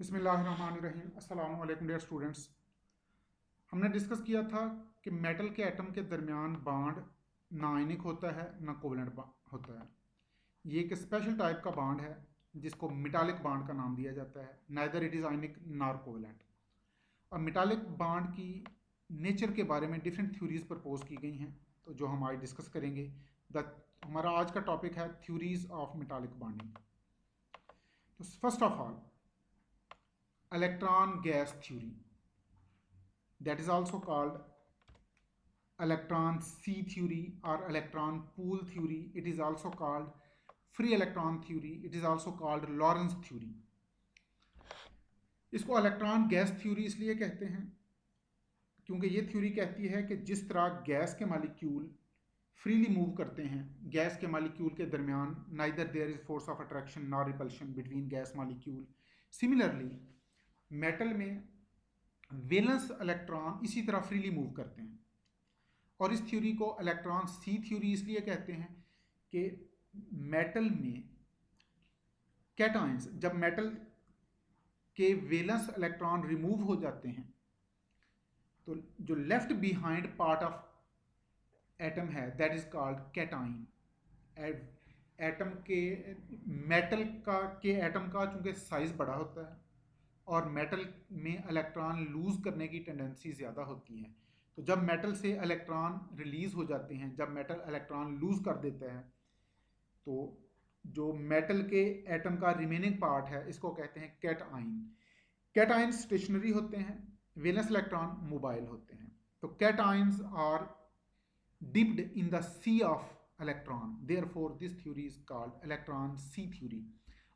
बिस्मिल्लाहिर्रहमानिर्रहीम। अस्सलाम वालेकुम डियर स्टूडेंट्स। हमने डिस्कस किया था कि मेटल के एटम के दरमियान बॉन्ड ना आयनिक होता है ना कोवेलेंट होता है। ये एक स्पेशल टाइप का बॉन्ड है जिसको मेटालिक बॉन्ड का नाम दिया जाता है। Neither it is ionic nor covalent. और मेटालिक बॉन्ड की नेचर के बारे में डिफरेंट थ्योरीज प्रपोज की गई हैं, तो जो हम आज डिस्कस करेंगे। हमारा आज का टॉपिक है थ्योरीज ऑफ मेटालिक बॉन्डिंग। तो first of all, electron gas theory, that is also called electron sea theory or electron pool theory. It is also called free electron theory. It is also called Lorentz theory. इसको electron gas theory इसलिए कहते हैं क्योंकि ये theory कहती है कि जिस तरह गैस के मालिक्यूल फ्रीली मूव करते हैं, गैस के मालिक्यूल के दरमियान neither there is force of attraction nor repulsion between gas molecule, similarly metal में वैलेंस इलेक्ट्रॉन इसी तरह फ्रीली मूव करते हैं। और इस थ्योरी को इलेक्ट्रॉन सी थ्योरी इसलिए कहते हैं कि मेटल में कैटायंस, जब मेटल के वैलेंस इलेक्ट्रॉन रिमूव हो जाते हैं तो जो left behind part of atom है that is called cation. Atom के मेटल के एटम का चूंकि साइज बड़ा होता है और मेटल में इलेक्ट्रॉन लूज करने की टेंडेंसी ज़्यादा होती है, तो जब मेटल से इलेक्ट्रॉन रिलीज हो जाते हैं, जब मेटल इलेक्ट्रॉन लूज कर देता है, तो जो मेटल के एटम का रिमेनिंग पार्ट है इसको कहते हैं कैटआइन। कैटआइन स्टेशनरी होते हैं, वैलेंस इलेक्ट्रॉन मोबाइल होते हैं। तो cations are dipped in the sea of electron, therefore this theory is called electron sea theory.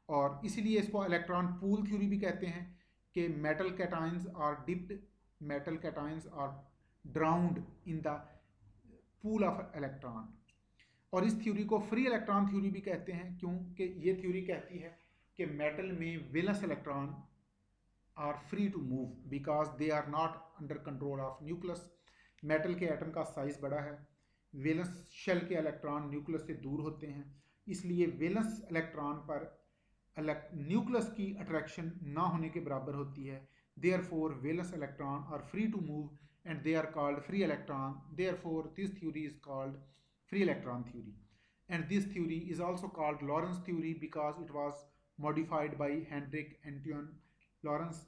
और इसीलिए इसको इलेक्ट्रॉन पूल थ्योरी भी कहते हैं कि metal cations are dipped, metal cations are drowned in the pool of electron. और इस theory को फ्री इलेक्ट्रॉन थ्योरी भी कहते हैं क्योंकि ये थ्योरी कहती है कि मेटल में valence electron are free to move because they are not under control of nucleus. Metal के एटम का साइज बड़ा है, वैलेंस शेल के इलेक्ट्रॉन न्यूक्लियस से दूर होते हैं, इसलिए वैलेंस इलेक्ट्रॉन पर न्यूक्लियस की अट्रैक्शन ना होने के बराबर होती है। Therefore valence electron are free to move and they are called free electron. Therefore this theory is called free electron theory, and this theory is also called Lorentz theory because it was modified by Hendrik Antoine Lorentz.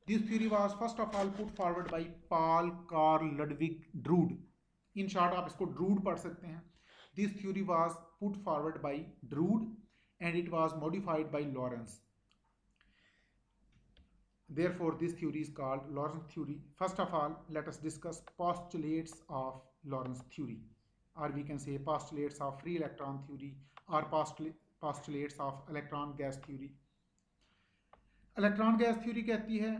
This theory was first of all put forward by Paul Carl Ludwig Drude. In short आप इसको Drude पढ़ सकते हैं। This theory was put forward by Drude and it was modified by Lorentz. Therefore this theory is called Lorentz theory. First of all, let us discuss postulates of Lorentz theory, or we can say postulates of free electron theory or postulates of electron gas theory. Electron gas theory कहती है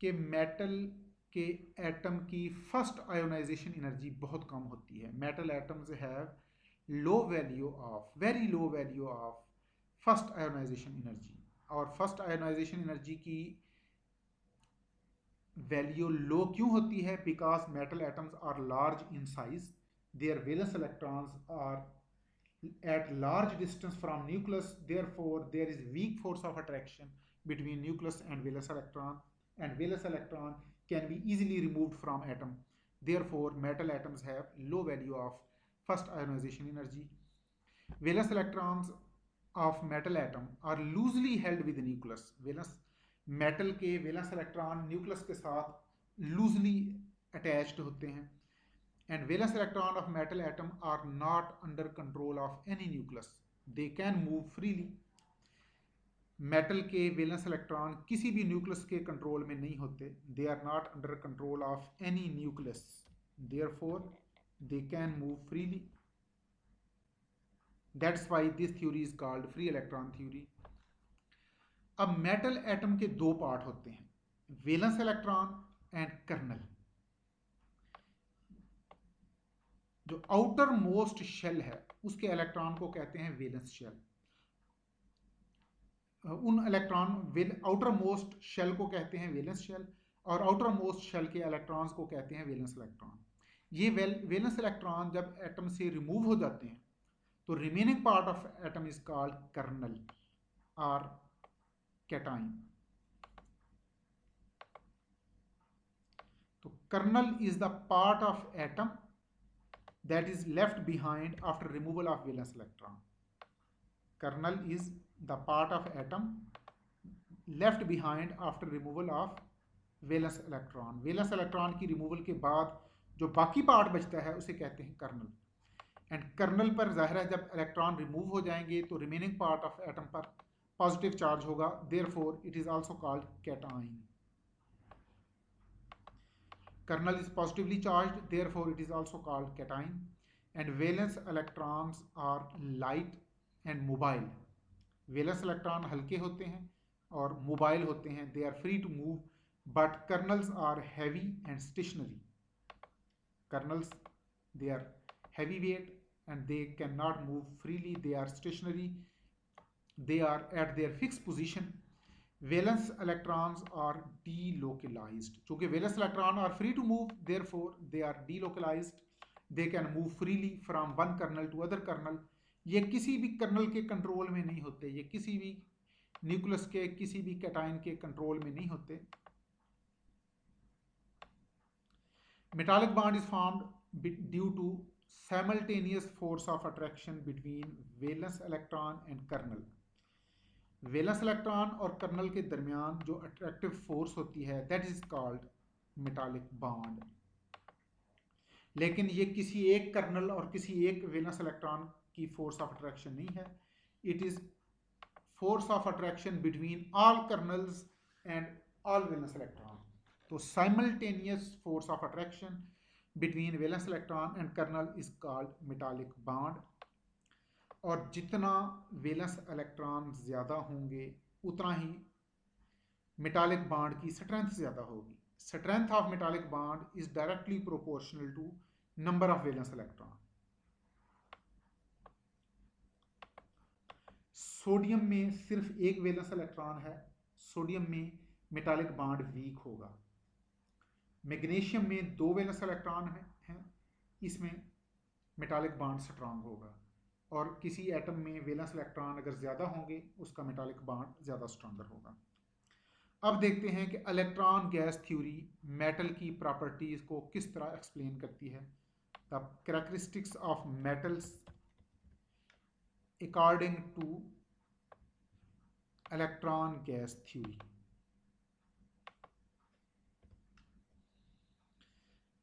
कि metal के atom की first ionization energy बहुत कम होती है। Metal atoms have low value of, very low value of first ionization energy. और फर्स्ट आयोनाइजेशन एनर्जी की वैल्यू लो क्यों होती है? Because metal atoms are large in size, their valence electrons are at large distance from nucleus, therefore there is weak force of attraction between nucleus and valence electron, and valence electron can be easily removed from atom. Therefore metal atoms have low value of first ionization energy. Valence electrons of metal atom are loosely held with the nucleus. valence metal के valence electron nucleus के साथ loosely attached होते हैं, and valence electron of metal atom are not under control of any nucleus. They can move freely. Metal के valence electron किसी भी nucleus के control में नहीं होते। They are not under control of any nucleus, therefore they can move freely. That's why this theory is called free electron theory. अब metal atom के दो पार्ट होते हैं, वैलेंस इलेक्ट्रॉन एंड कर्नल। जो आउटर मोस्ट शेल है उसके electron को कहते हैं वैलेंस शेल। उन इलेक्ट्रॉन आउटर मोस्ट शेल को कहते हैं वैलेंस शेल, और आउटर मोस्ट शेल के इलेक्ट्रॉन्स को कहते हैं वैलेंस इलेक्ट्रॉन। ये वैलेंस इलेक्ट्रॉन जब एटम से रिमूव हो जाते हैं तो remaining part of atom is called kernel और cation. kernel is the part of atom that is left behind after removal of valence electron. Kernel is the part of atom left behind after removal of valence electron. valence electron की removal के बाद जो बाकी part बचता है उसे कहते हैं कर्नल. एंड कर्नल पर जाहिर है जब इलेक्ट्रॉन रिमूव हो जाएंगे तो रिमेनिंग पार्ट ऑफ एटम पर पॉजिटिव चार्ज होगा, therefore it is also called cation. kernel is positively charged, therefore it is also called cation. And valence electrons are light and mobile. valence electron हल्के होते हैं और mobile होते हैं. they are free to move, but kernels are heavy and stationary. kernels, they are heavyweight and they cannot move freely. They are stationary. They are at their fixed position. valence electrons are delocalized. चूंकि valence electron are free to move, therefore they are delocalized. They can move freely from one kernel to other kernel. ये किसी भी colonel के control में नहीं होते, ये किसी भी न्यूक्लियस के, किसी भी कैटाइन के कंट्रोल में नहीं होते. metallic bond is formed due to simultaneous force of attraction between valence electron and kernel. Valence electron और कर्नल के दरमियान जो अट्रैक्टिव फोर्स होती है that is called metallic bond. लेकिन ये किसी एक कर्नल और किसी एक वैलेंस इलेक्ट्रॉन की फोर्स ऑफ अट्रैक्शन नहीं है. It is force of attraction between all kernels and all valence electron. तो simultaneous force of attraction between valence electron and kernel is called metallic bond. और जितना valence electron ज़्यादा होंगे उतना ही metallic bond की strength ज़्यादा होगी. Strength of metallic bond is directly proportional to number of valence electron. Sodium में सिर्फ एक वैलेंस इलेक्ट्रॉन है, सोडियम में मेटालिक बॉन्ड वीक होगा. मैग्नीशियम में दो वैलेंस इलेक्ट्रॉन हैं, इसमें मेटालिक बॉन्ड स्ट्रांग होगा. और किसी एटम में वैलेंस इलेक्ट्रॉन अगर ज़्यादा होंगे उसका मेटालिक बॉन्ड ज़्यादा स्ट्रॉन्गर होगा. अब देखते हैं कि इलेक्ट्रॉन गैस थ्योरी मेटल की प्रॉपर्टीज़ को किस तरह एक्सप्लेन करती है. The characteristics of metals according two electron gas theory.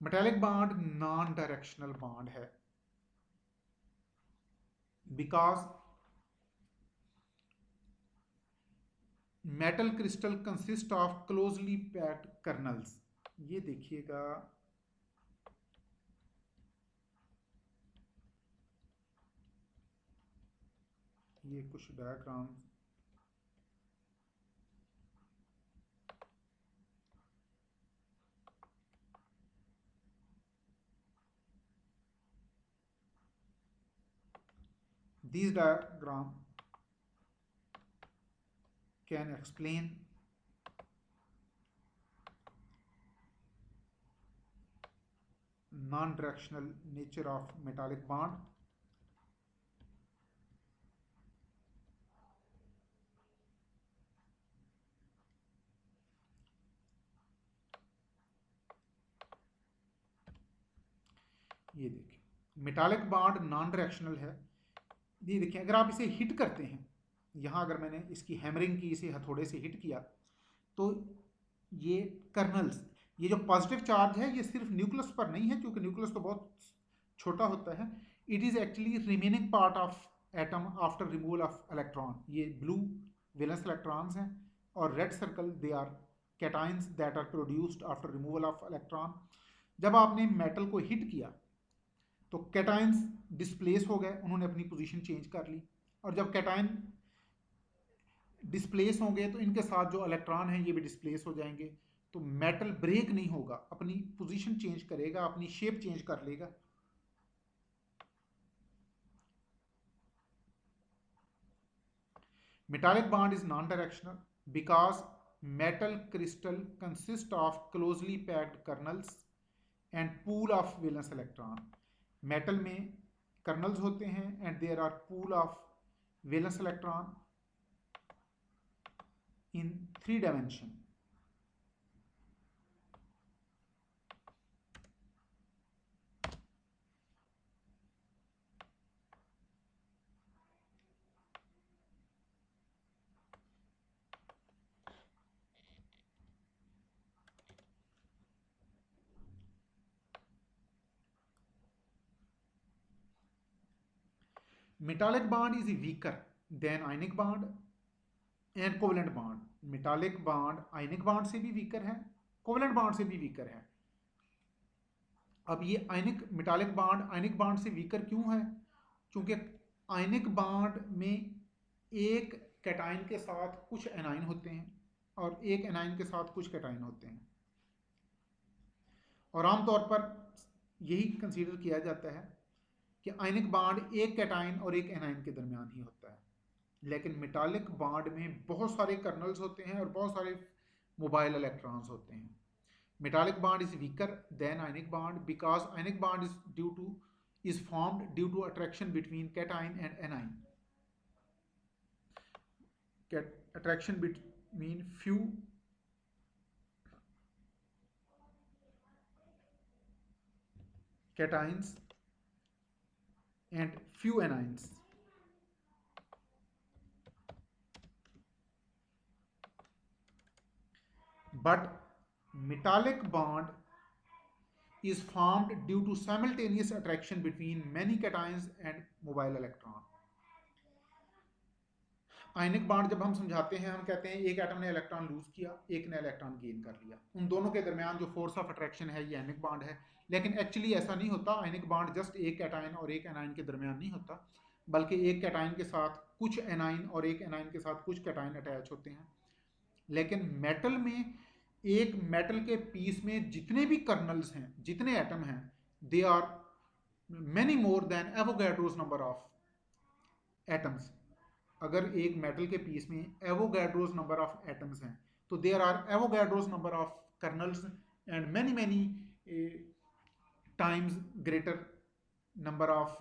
Metallic bond non directional bond है because metal crystal consist of closely packed kernels. ये देखिएगा ये कुछ diagram These diagram can explain non-directional nature of metallic bond. ये देखिए metallic bond non directional है. ये देखिए अगर आप इसे हिट करते हैं, यहाँ अगर मैंने इसकी हैमरिंग की, इसे हथौड़े से हिट किया तो ये कर्नल्स, ये जो पॉजिटिव चार्ज है ये सिर्फ न्यूक्लियस पर नहीं है क्योंकि न्यूक्लियस तो बहुत छोटा होता है. It is actually remaining part of atom after removal of electron. ये ब्लू वैलेंस इलेक्ट्रॉन्स हैं और red circle they are cations that are produced after removal of electron. जब आपने मेटल को हिट किया तो कैटाइंस डिस्प्लेस हो गए, उन्होंने अपनी पोजीशन चेंज कर ली. और जब कैटाइन डिस्प्लेस होंगे तो इनके साथ जो इलेक्ट्रॉन हैं ये भी डिस्प्लेस हो जाएंगे. तो मेटल ब्रेक नहीं होगा, अपनी पोजीशन चेंज करेगा, अपनी शेप चेंज कर लेगा. Metallic bond is non directional because metal crystal consist of closely packed kernels and pool of valence electron. Metal में कर्नल्स होते हैं and there are pool of valence electron in 3 dimension. Metallic bond is weaker than ionic bond and covalent bond. Metallic bond ionic bond से भी weaker है, covalent bond से भी weaker है। अब ये मेटालिक बॉन्ड आयनिक बॉन्ड से weaker क्यों है? क्योंकि आयनिक बॉन्ड में एक कैटाइन के साथ कुछ एनाइन होते हैं और एक एनाइन के साथ कुछ कैटाइन होते हैं, और आमतौर पर यही कंसीडर किया जाता है कि आयनिक बॉन्ड एक कैटाइन और एक एनाइन के दरमियान ही होता है। लेकिन मेटालिक बॉन्ड में बहुत सारे कर्नल्स होते हैं और बहुत सारे मोबाइल इलेक्ट्रॉन्स होते हैं। Metallic bond is weaker than ionic bond because ionic bond is formed due to attraction between cation and anion. Attraction between few cations and few anions. But metallic bond is formed due to simultaneous attraction between many cations and mobile electron. Ionic bond जब हम समझाते हैं, हम कहते हैं एक atom ने electron lose किया, एक ने इलेक्ट्रॉन गेन कर लिया, उन दोनों के दरमियान जो फोर्स ऑफ अट्रैक्शन है ये आयनिक बॉन्ड है। लेकिन एक्चुअली ऐसा नहीं होता। आयनिक बॉन्ड जस्ट एक कैटाइन और एक एनाइन के दरमियान नहीं होता, बल्कि एक कैटाइन के साथ कुछ एनाइन और एक एनाइन के साथ कुछ कैटाइन अटैच होते हैं। लेकिन मेटल में एक मेटल के पीस में जितने भी कर्नल्स हैं, जितने एटम हैं, they are many more than Avogadro's number of atoms. अगर एक मेटल के पीस में एवोगैड्रोस नंबर ऑफ एटम्स हैं तो there are Avogadro's number of kernels and many many times greater number of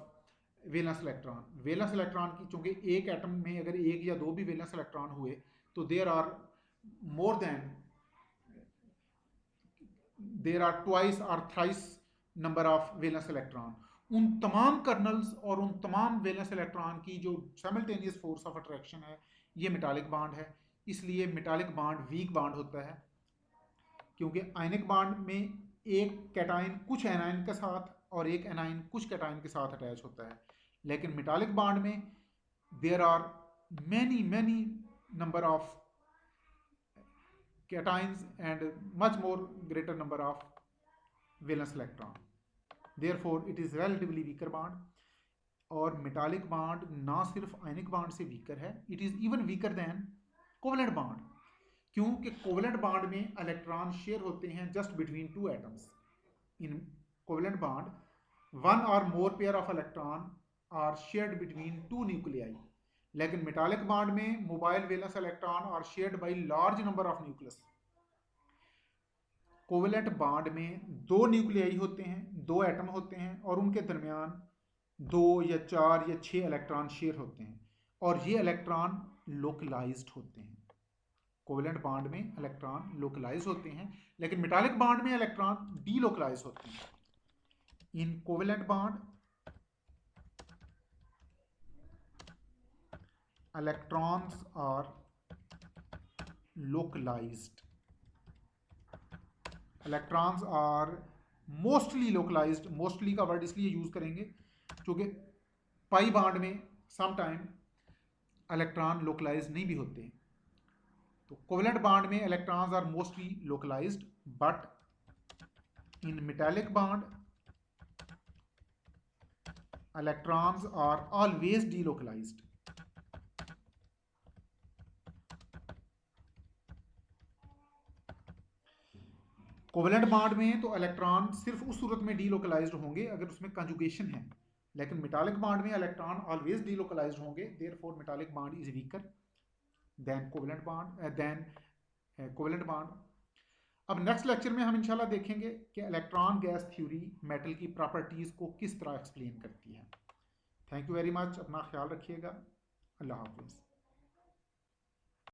valence electron. Valence electron की चूंकि एक atom में अगर एक या दो भी वेलेंस इलेक्ट्रॉन हुए तो देयर आर ट्वाइस और thrice number of valence electron. उन तमाम कर्नल्स और उन तमाम वेलेंस इलेक्ट्रॉन की जो साइमल्टेनियस फोर्स ऑफ अट्रैक्शन है ये मेटालिक बॉन्ड है। इसलिए मेटालिक बॉन्ड वीक बॉन्ड होता है, क्योंकि आयनिक बॉन्ड में एक कैटाइन कुछ एनाइन के साथ और एक एनाइन कुछ कैटाइन के साथ अटैच होता है। लेकिन मेटालिक बॉन्ड में there are many many number of cations and much more greater number of valence electron. Therefore it is relatively weaker bond. और मेटालिक बॉन्ड ना सिर्फ आयनिक बॉन्ड से वीकर है, it is even weaker than covalent bond, क्योंकि covalent bond में electron share होते हैं just between two atoms. In covalent bond one और more pair of electron are shared between two nuclei. लेकिन metallic bond में mobile valence electron are shared by large number of nucleus. Covalent bond में दो nuclei होते हैं, दो atom होते हैं और उनके दरमियान 2 या 4 या 6 इलेक्ट्रॉन शेयर होते हैं और ये इलेक्ट्रॉन लोकलाइज्ड होते हैं। कोवेलेंट बॉन्ड में इलेक्ट्रॉन लोकलाइज होते हैं, लेकिन मेटालिक बॉन्ड में इलेक्ट्रॉन डीलोकलाइज होते हैं। In covalent bond electrons are localized. Electrons are mostly localized. Mostly का वर्ड इसलिए यूज करेंगे क्योंकि पाई बॉन्ड में सम टाइम इलेक्ट्रॉन लोकलाइज नहीं भी होते। तो कोवेलेंट बॉन्ड में electrons are mostly localised, but in metallic bond electrons are always delocalised. Covalent bond में तो इलेक्ट्रॉन सिर्फ उस सूरत में डीलोकलाइज्ड होंगे अगर उसमें कंजुगेशन है, लेकिन मेटालिक बॉन्ड में इलेक्ट्रॉन ऑलवेज डीलोकलाइज्ड होंगे। Therefore metallic bond is weaker than covalent bond. अब नेक्स्ट लेक्चर में हम इंशाल्लाह देखेंगे कि इलेक्ट्रॉन गैस थ्योरी मेटल की प्रॉपर्टीज को किस तरह एक्सप्लेन करती है। थैंक यू वेरी मच, अपना ख्याल रखिएगा। अल्लाह हाफिज़।